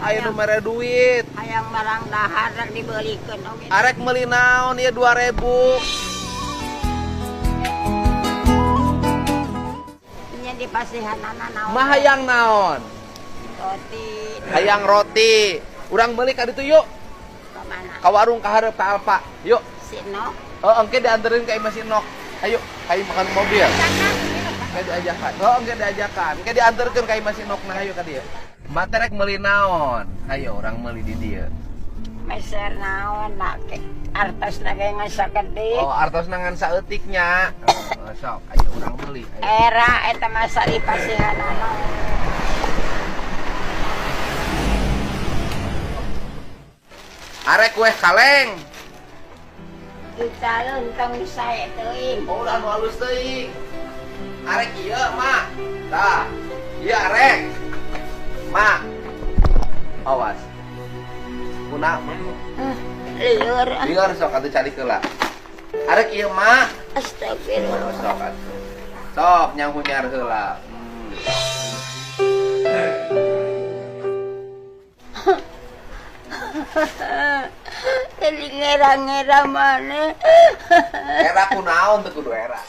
aya nu mere duit. Hayang barang dahar rek dibelikeun oge. Arek meuli naon ieu 2000. Nya di pasihanana naon? Mah hayang naon? Roti. Hayang roti. Urang meuli ka ditu yuk. Ka mana? Ka warung ka hareup ka Alfa. Yuk. Sino? Engke dianterin ka Imah Sinok. Ayo, kayu makan mobil. Engke diajakan. Engke diajakan. Engke dianterkeun ka Imah Sinok nah ayo ka dieu. Materek meuli naon? Ayo urang meuli di dieu. Meser naon make? Artosna ge ngasa gede. Oh, artos nangan saeutiknya. Sok, ayo urang meuli. Era eta masa di pasihanana. Arek weh kaleng. Kita leunteng sae teuing. Oh, udah nu halus teuing. Arek ieu, Mak. Tah. Ieu arek. Mak. Awas. Kuna Liur. lieur sok atuh cari heula. Arek ieu, Mak. Astagfirullah. Sok atuh. Sok nyang hunyar heula. Jadi ngera-ngera mana? Era kunaon teu kudu era.